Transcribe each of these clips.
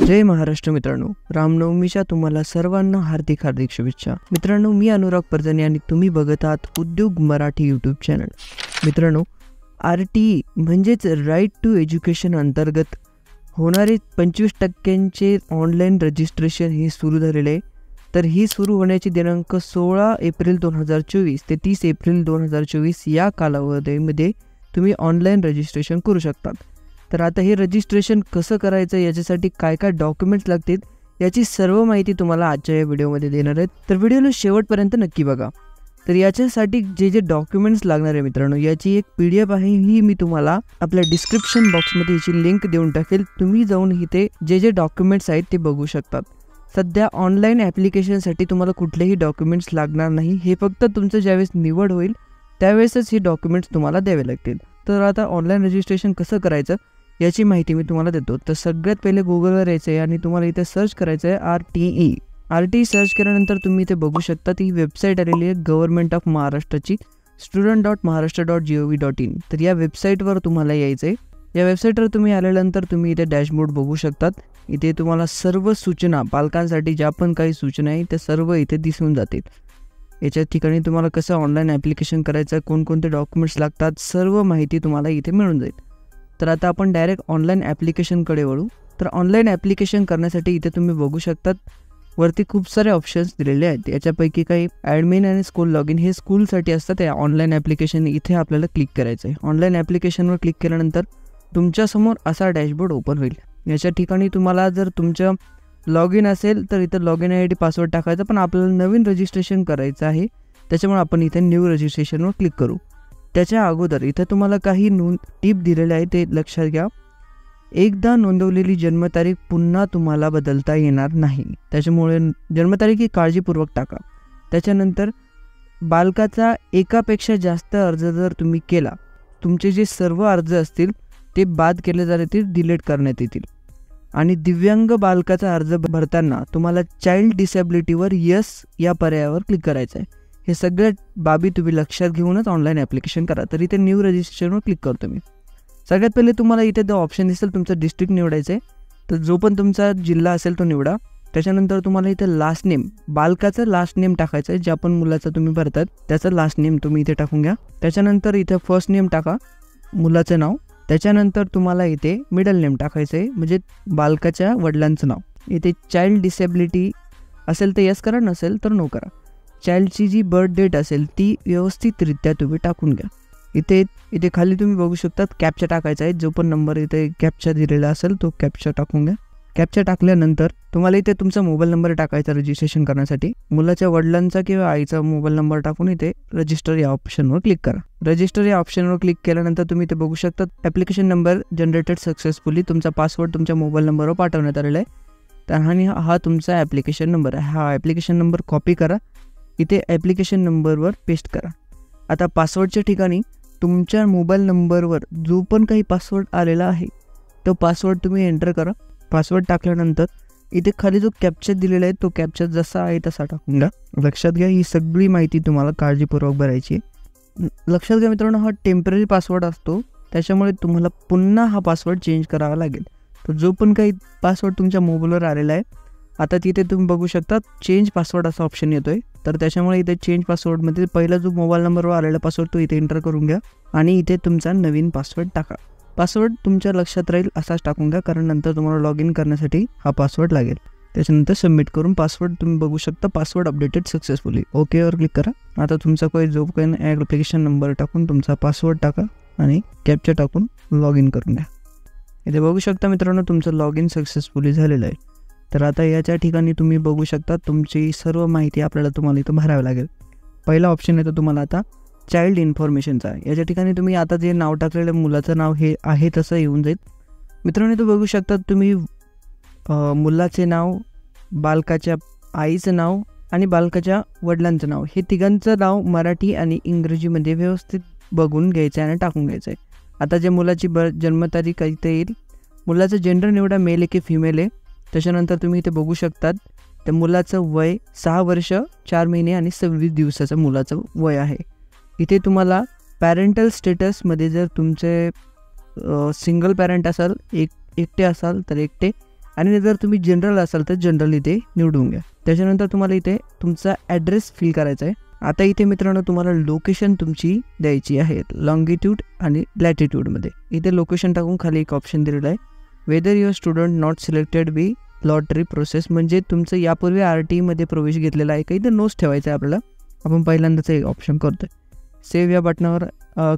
जय महाराष्ट्र मित्रांनो, रामनवमीच्या तुम्हाला सर्वांना हार्दिक हार्दिक शुभेच्छा। मित्रांनो, मी अनुराग परजने आणि तुम्ही बघत आहात उद्योग मराठी यूट्यूब चॅनल। मित्रांनो, RTE म्हणजेच राईट टू एज्युकेशन अंतर्गत होणारे 25% ऑनलाईन रजिस्ट्रेशन हे सुरू झालेले आहे। तर ही सुरू होण्याची दिनांक 16 एप्रिल 2024 ते 30 एप्रिल 2024 या कालावधीमध्ये तुम्ही ऑनलाईन रजिस्ट्रेशन करू शकता। तर आता हे रजिस्ट्रेशन कसं करायचं, याच्यासाठी काय काय डॉक्युमेंट्स लागतील याची सर्व माहिती तुम्हाला आजच्या या व्हिडिओमध्ये देणार आहे। तर व्हिडिओला शेवटपर्यंत नक्की बघा। तर याच्यासाठी जे डॉक्युमेंट्स लागणार आहे मित्रांनो, याची एक PDF आहे, ही मी तुम्हाला आपल्या डिस्क्रिप्शन बॉक्समध्ये याची लिंक देऊन टाकेल। तुम्ही जाऊन इथे जे डॉक्युमेंट्स आहेत ते बघू शकतात। सध्या ऑनलाईन ॲप्लिकेशनसाठी तुम्हाला कुठलेही डॉक्युमेंट्स लागणार नाही, हे फक्त तुमचं ज्यावेळेस निवड होईल त्यावेळेसच हे डॉक्युमेंट्स तुम्हाला द्यावे लागतील। तर आता ऑनलाईन रजिस्ट्रेशन कसं करायचं याची माहिती मी तुम्हाला देतो। तर सगळ्यात पहिले गुगलवर यायचं आहे आणि तुम्हाला इथे सर्च करायचं आहे RTE सर्च केल्यानंतर तुम्ही इथे बघू शकता ती वेबसाईट आलेली आहे गव्हर्नमेंट ऑफ महाराष्ट्राची student.maharashtra.gov.in। तर या वेबसाईटवर तुम्हाला यायचं आहे। या वेबसाईटवर तुम्ही आल्यानंतर तुम्ही इथे डॅशबोर्ड बघू शकतात। इथे तुम्हाला सर्व सूचना, पालकांसाठी ज्या पण काही सूचना आहे त्या सर्व इथे दिसून जातील। याच्या ठिकाणी तुम्हाला कसं ऑनलाईन ॲप्लिकेशन करायचं, कोणकोणते डॉक्युमेंट्स लागतात, सर्व माहिती तुम्हाला इथे मिळून जाईल। तर आता आपण डायरेक्ट ऑनलाईन ॲप्लिकेशनकडे वळू। तर ऑनलाईन ॲप्लिकेशन करण्यासाठी इथे तुम्ही बघू शकतात वरती खूप सारे ऑप्शन्स दिलेले आहेत। याच्यापैकी काही ॲडमिन आणि स्कूल लॉग इन हे स्कूलसाठी असतात। या ऑनलाईन ॲप्लिकेशन इथे आपल्याला क्लिक करायचं आहे। ऑनलाईन ॲप्लिकेशनवर क्लिक केल्यानंतर तुमच्यासमोर असा डॅशबोर्ड ओपन होईल। याच्या ठिकाणी तुम्हाला जर तुमचं लॉग इन असेल तर इथं लॉग इन ID पासवर्ड टाकायचा, पण आपल्याला नवीन रजिस्ट्रेशन करायचं आहे त्याच्यामुळे आपण इथे न्यू रजिस्ट्रेशनवर क्लिक करू। त्याच्या अगोदर इथे तुम्हाला काही टिप दिलेले आहे ते लक्षात घ्या। एकदा नोंदवलेली जन्मतारीख पुन्हा तुम्हाला बदलता येणार नाही, त्याच्यामुळे जन्मतारीख ही काळजीपूर्वक टाका। त्याच्यानंतर बालकाचा एकापेक्षा जास्त अर्ज जर तुम्ही केला, तुमचे जे सर्व अर्ज असतील ते बाद केले जातील, डिलीट करण्यात येतील। आणि दिव्यांग बालकाचा अर्ज भरताना तुम्हाला चाइल्ड डिसेबिलिटीवर यस या पर्यायावर क्लिक करायचं आहे। हे सगळ्या बाबी तुम्ही लक्षात घेऊनच ऑनलाईन ॲप्लिकेशन करा। तर इथे न्यू रजिस्ट्रेशनवर क्लिक करतो मी। सगळ्यात पहिले तुम्हाला इथे जो ऑप्शन दिसेल तुमचं डिस्ट्रिक्ट निवडायचं आहे। तर जो पण तुमचा जिल्हा असेल तो निवडा। त्याच्यानंतर तुम्हाला इथे लास्ट नेम, बालकाचं लास्ट नेम टाकायचं आहे, ज्या पण मुलाचं तुम्ही भरतात त्याचं लास्ट नेम तुम्ही इथे टाकून घ्या। त्याच्यानंतर इथे फर्स्ट नेम टाका, मुलाचं नाव। त्याच्यानंतर तुम्हाला इथे मिडल नेम टाकायचं आहे, म्हणजे बालकाच्या वडिलांचं नाव। इथे चाइल्ड डिसेबिलिटी असेल तर यस करा, नसेल तर नो करा। चाइल्डची जी बर्थ डेट असेल ती व्यवस्थितरित्या तुम्ही टाकून घ्या। इथे खाली तुम्ही बघू शकतात कॅप्चा टाकायचा आहे, जो पण नंबर इथे कॅप्चा दिलेला असेल तो कॅप्चा टाकून घ्या। कॅप्चा टाकल्यानंतर तुम्हाला इथे तुमचा मोबाईल नंबर टाकायचा रजिस्ट्रेशन करण्यासाठी। मुलाच्या वडिलांचा किंवा आईचा मोबाईल नंबर टाकून इथे रजिस्टर या ऑप्शनवर क्लिक करा। रजिस्टर या ऑप्शनवर क्लिक केल्यानंतर तुम्ही इथे बघू शकता ॲप्लिकेशन नंबर जनरेटेड सक्सेसफुली, तुमचा पासवर्ड तुमच्या मोबाईल नंबरवर पाठवण्यात आलेला आहे। तर हा तुमचा ॲप्लिकेशन नंबर आहे। हा ॲप्लिकेशन नंबर कॉपी करा, इथे ॲप्लिकेशन नंबरवर पेस्ट करा। आता पासवर्डच्या ठिकाणी तुमच्या मोबाईल नंबरवर जो पण काही पासवर्ड आलेला आहे तो पासवर्ड तुम्ही एंटर करा। पासवर्ड टाकल्यानंतर इथे खाली जो कॅप्चा दिलेला आहे तो कॅप्चा जसा आहे तसा टाकून घ्या। लक्षात घ्या ही सगळी माहिती तुम्हाला काळजीपूर्वक भरायची आहे। लक्षात घ्या मित्रांनो, हा टेम्पररी पासवर्ड असतो, त्याच्यामुळे तुम्हाला पुन्हा हा पासवर्ड चेंज करावा लागेल। तर जो पण काही पासवर्ड तुमच्या मोबाईलवर आलेला आहे, आता तिथे तुम्ही बघू शकता चेंज पासवर्ड असा ऑप्शन येतोय। तर त्याच्यामुळे इथे चेंज पासवर्डमध्ये पहिला जो मोबाईल नंबरवर आलेला पासवर्ड तो इथे एंटर करून घ्या आणि इथे तुमचा नवीन पासवर्ड टाका। पासवर्ड तुमच्या लक्षात राहील असाच टाकून घ्या, कारण नंतर तुम्हाला लॉग इन करण्यासाठी हा पासवर्ड लागेल। त्याच्यानंतर सबमिट करून पासवर्ड तुम्ही बघू शकता पासवर्ड अपडेटेड सक्सेसफुली, ओकेवर क्लिक करा। आता तुमचा जो काही ॲप्लिकेशन नंबर टाकून तुमचा पासवर्ड टाका आणि कॅप्चा टाकून लॉग इन करून घ्या। इथे बघू शकता मित्रांनो तुमचं लॉग इन सक्सेसफुली झालेलं आहे। तर आता याच्या ठिकाणी तुम्ही बघू शकता तुमची सर्व माहिती तुम्हाला इथं भरावी लागेल। पहिला ऑप्शन येतो तुम्हाला आता चाइल्ड इन्फॉर्मेशनचा। याच्या ठिकाणी तुम्ही आता जे नाव टाकलेलं मुलाचं नाव हे आहे तसं येऊन जाईल। मित्रांनो इथं बघू शकता तुम्ही मुलाचे नाव, बालकाच्या आईचं नाव आणि बालकाच्या वडिलांचं नाव, हे तिघांचं नाव मराठी आणि इंग्रजीमध्ये व्यवस्थित बघून घ्यायचं आहे आणि टाकून घ्यायचं आहे। आता जे मुलाची जन्मतारीख इथे येईल, मुलाचं जेंडर निवडा, मेल आहे की फिमेल आहे। त्याच्यानंतर तुम्ही इथे बघू शकतात त्या मुलाचं वय 6 वर्ष 4 महिने आणि 26 दिवसाचं मुलाचं वय आहे। इथे तुम्हाला पॅरेंटल स्टेटसमध्ये जर तुमचे सिंगल पॅरेंट असाल, एकटे असाल तर एकटे, आणि जर तुम्ही जनरल असाल तर जनरल इथे निवडून घ्या. त्याच्यानंतर तुम्हाला इथे तुमचा ॲड्रेस फिल करायचा आहे. आता इथे मित्रांनो तुम्हाला लोकेशन तुमची द्यायची आहे लॉंगिट्यूड आणि लॅटिट्यूडमध्ये. इथे लोकेशन टाकून खाली एक ऑप्शन दिलेला आहे, whether your student not selected by lottery process, म्हणजे तुमचं यापूर्वी RTमध्ये प्रवेश घेतलेला आहे का इथे नोच ठेवायचं आहे आपल्याला. आपण पहिल्यांदाच एक ऑप्शन करतो आहे. सेव्ह या बटनावर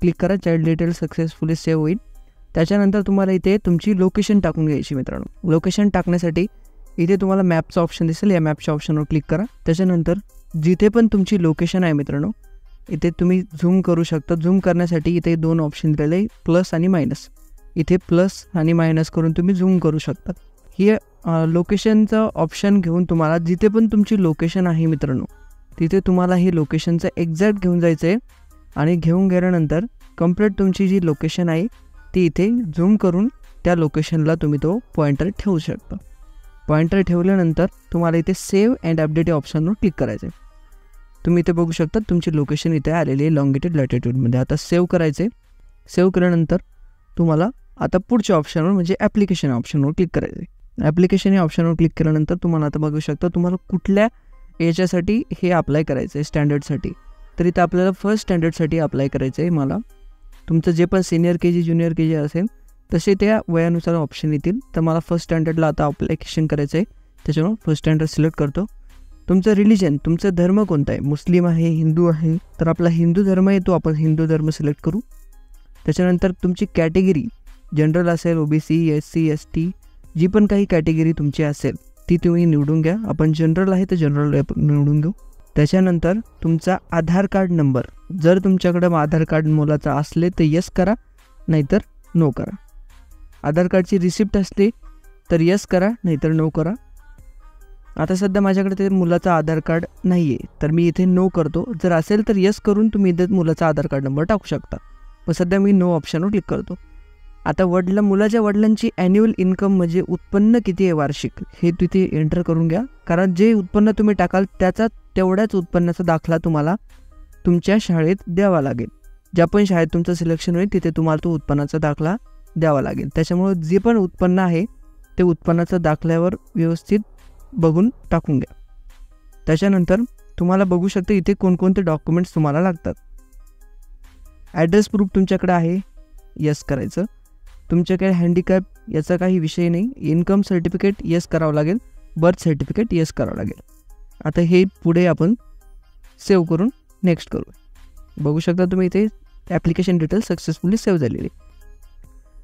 क्लिक करा. चाइल्ड डिटेल सक्सेसफुली सेव्ह होईल. त्याच्यानंतर तुम्हाला इथे तुमची लोकेशन टाकून घ्यायची मित्रांनो. लोकेशन टाकण्यासाठी इथे तुम्हाला मॅपचा ऑप्शन दिसेल, या मॅपच्या ऑप्शनवर क्लिक करा. त्याच्यानंतर जिथे पण तुमची लोकेशन आहे मित्रांनो इथे तुम्ही झूम करू शकता. झूम करण्यासाठी इथे 2 ऑप्शन दिलेले आहे, प्लस आणि मायनस. इथे प्लस आणि मायनस करून तुम्ही झूम करू शकता. ही लोकेशनचं ऑप्शन घेऊन तुम्हाला जिथे पण तुमची लोकेशन आहे मित्रांनो तिथे तुम्हाला हे लोकेशनचं एक्झॅक्ट घेऊन जायचं आहे. आणि घेऊन गेल्यानंतर कंप्लीट तुमची जी लोकेशन आहे ती इथे झूम करून त्या लोकेशनला तुम्ही तो पॉइंटर ठेवू शकता. पॉइंटर ठेवल्यानंतर तुम्हाला इथे सेव्ह अँड अपडेट या ऑप्शनवर क्लिक करायचं आहे. तुम्ही इथे बघू शकता तुमची लोकेशन इथे आलेली आहे लॉंगिट्यूड लॅटिट्यूडमध्ये. आता सेव्ह करायचे. सेव्ह केल्यानंतर तुम्हाला आता पुढच्या ऑप्शनवर म्हणजे ॲप्लिकेशन ऑप्शनवर क्लिक करायचं आहे. ॲप्लिकेशन या ऑप्शनवर क्लिक केल्यानंतर तुम्हाला आता बघू शकता तुम्हाला कुठल्या याच्यासाठी हे अप्लाय करायचं आहे स्टँडर्डसाठी. तर इथं आपल्याला फर्स्ट स्टँडर्डसाठी अप्लाय करायचं आहे. मला तुमचं जे पण सिनियर KG ज्युनियर KG असेल तसे त्या वयानुसार ऑप्शन येतील. तर मला फर्स्ट स्टँडर्डला आता अप्लिकेशन करायचं आहे. त्याच्यामुळे फर्स्ट स्टँडर्ड सिलेक्ट करतो. तुमचं रिलिजन तुमचं धर्म कोणता आहे, मुस्लिम आहे हिंदू आहे, तर आपला हिंदू धर्म आहे तो आपण हिंदू धर्म सिलेक्ट करू. त्याच्यानंतर तुमची कॅटेगरी जनरल असेल OBC SC ST जी पण काही कॅटेगरी तुमची असेल ती तुम्ही निवडून घ्या. आपण जनरल आहे तर जनरल निवडून घेऊ. त्याच्यानंतर तुमचा आधार कार्ड नंबर, जर तुमच्याकडं आधार कार्ड मुलाचा असले तर यस करा, नाहीतर नो करा. आधार कार्डची रिसिप्ट असली तर यस करा, नाहीतर नो करा. आता सध्या माझ्याकडे ते मुलाचं आधार कार्ड नाही आहे तर मी इथे नो करतो. जर असेल तर यस करून तुम्ही इथे मुलाचा आधार कार्ड नंबर टाकू शकता. पण सध्या मी नो ऑप्शनवर क्लिक करतो. आता मुलाच्या वडिलांची ॲन्युअल इन्कम म्हणजे उत्पन्न किती आहे वार्षिक हे तिथे एंटर करून घ्या. कारण जे उत्पन्न तुम्ही टाकाल त्याचा तेवढ्याच उत्पन्नाचा दाखला तुम्हाला तुमच्या शाळेत द्यावा लागेल. ज्या पण शाळेत तुमचं सिलेक्शन होईल तिथे तुम्हाला तो उत्पन्नाचा दाखला द्यावा लागेल. त्याच्यामुळे जे पण उत्पन्न आहे ते उत्पन्नाचा दाखल्यावर व्यवस्थित बघून टाकून घ्या. त्याच्यानंतर तुम्हाला बघू शकता इथे कोणकोणते डॉक्युमेंट्स तुम्हाला लागतात. ॲड्रेस प्रूफ तुमच्याकडे आहे, यस करायचं. तुमच्याकडे हँडिकॅप याचा काही विषय नाही, इन्कम सर्टिफिकेट यस करावं लागेल, बर्थ सर्टिफिकेट यस करावं लागेल. आता हे पुढे आपण सेव्ह करून नेक्स्ट करू. बघू शकता तुम्ही इथे ॲप्लिकेशन डिटेल सक्सेसफुली सेव्ह झालेली.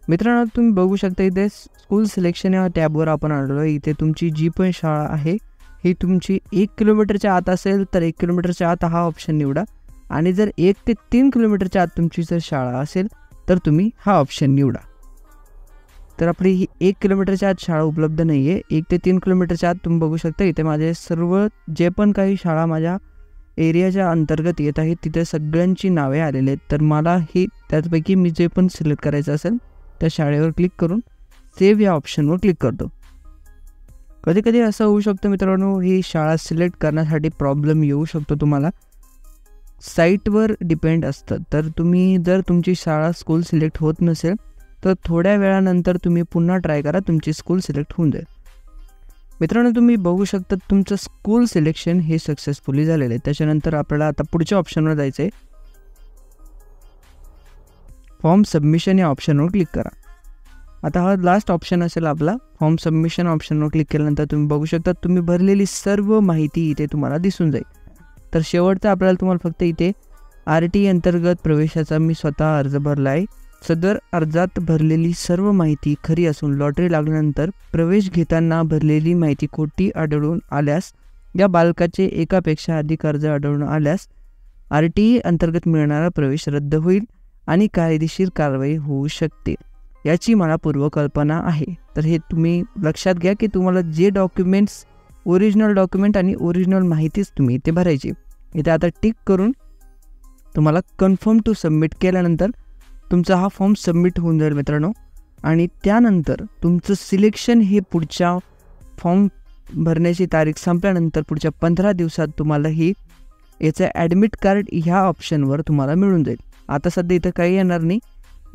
मित्रांनो तुम्ही बघू शकता इथे स्कूल सिलेक्शन या टॅबवर आपण आलेलो आहे. इथे तुमची जी पण शाळा आहे ही तुमची 1 किलोमीटरच्या आत असेल तर 1 किलोमीटरच्या आत हा ऑप्शन निवडा. आणि जर 1 ते 3 किलोमीटरच्या आत तुमची जर शाळा असेल तर तुम्ही हा ऑप्शन निवडा. तर आपली ही 1 किलोमीटरच्या आत शाळा उपलब्ध नाही आहे. 1 ते 3 किलोमीटरच्या आत तुम्ही बघू शकता इथे माझे सर्व जे पण काही शाळा माझ्या एरियाच्या अंतर्गत येत आहेत तिथे सगळ्यांची नावे आलेली आहेत. तर मला ही त्यापैकी मी जे पण सिलेक्ट करायचं असेल त्या शाळेवर क्लिक करून सेव्ह या ऑप्शनवर क्लिक करतो. कधी कधी असं होऊ शकतं मित्रांनो ही शाळा सिलेक्ट करण्यासाठी प्रॉब्लेम येऊ शकतो तुम्हाला. साईटवर डिपेंड असतं. तर तुम्ही जर तुमची शाळा स्कूल सिलेक्ट होत नसेल तर थोड्या वेळानंतर तुम्ही पुन्हा ट्राय करा, तुमची स्कूल सिलेक्ट होऊन जाईल. मित्रांनो तुम्ही बघू शकता तुमचं स्कूल सिलेक्शन हे सक्सेसफुली झालेलं आहे. त्याच्यानंतर आपल्याला आता पुढच्या ऑप्शनवर जायचं आहे. फॉर्म सबमिशन या ऑप्शनवर क्लिक करा. आता हा लास्ट ऑप्शन असेल आपला. फॉर्म सबमिशन ऑप्शनवर क्लिक केल्यानंतर तुम्ही बघू शकता तुम्ही भरलेली सर्व माहिती इथे तुम्हाला दिसून जाईल. तर शेवटचं आपल्याला तुम्हाला फक्त इथे RT अंतर्गत प्रवेशाचा मी स्वतः अर्ज भरला आहे. सदर अर्जात भरलेली सर्व माहिती खरी असून लॉटरी लागल्यानंतर प्रवेश घेताना भरलेली माहिती खोटी आढळून आल्यास या बालकाचे एकापेक्षा अधिक अर्ज आढळून आल्यास RT अंतर्गत मिळणारा प्रवेश रद्द होईल आणि कायदेशीर कारवाई होऊ शकते याची मला पूर्वकल्पना आहे. तर हे तुम्ही लक्षात घ्या की तुम्हाला जे डॉक्युमेंट्स ओरिजिनल डॉक्युमेंट आणि ओरिजिनल माहितीच तुम्ही इथे भरायची. इथे आता टिक करून तुम्हाला कन्फर्म टू सबमिट केल्यानंतर तुमचा हा फॉर्म सबमिट होऊन जाईल मित्रांनो. आणि त्यानंतर तुमचं सिलेक्शन हे पुढच्या फॉर्म भरण्याची तारीख संपल्यानंतर पुढच्या 15 दिवसात तुम्हाला ही याचं ॲडमिट कार्ड ह्या ऑप्शनवर तुम्हाला मिळून जाईल. आता सध्या इथं काही येणार नाही.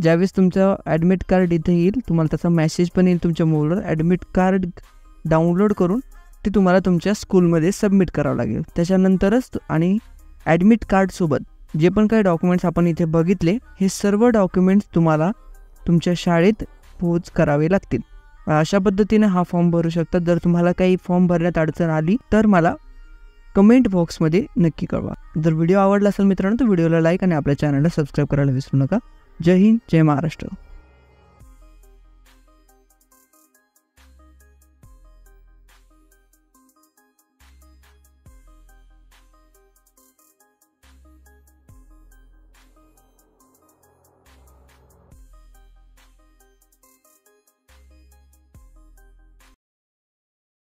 ज्यावेळेस तुमचं ॲडमिट कार्ड इथे येईल, तुम्हाला त्याचा मेसेज पण येईल तुमच्या मोबाईलवर. ॲडमिट कार्ड डाउनलोड करून ते तुम्हाला तुमच्या स्कूलमध्ये सबमिट करावं लागेल. त्याच्यानंतरच आणि ॲडमिट कार्डसोबत जे पण काही डॉक्युमेंट्स आपण इथे बघितले, हे सर्व डॉक्युमेंट्स तुम्हाला तुमच्या शाळेत पोच करावे लागतील. अशा पद्धतीने हा फॉर्म भरू शकतात. जर तुम्हाला काही फॉर्म भरण्यात अडचण आली तर मला कमेंट बॉक्समध्ये नक्की कळवा. जर व्हिडिओ आवडला असेल मित्रांनो तर व्हिडिओला लाईक आणि आपल्या चॅनलला सबस्क्राईब करायला विसरू नका. जय हिंद, जय महाराष्ट्र.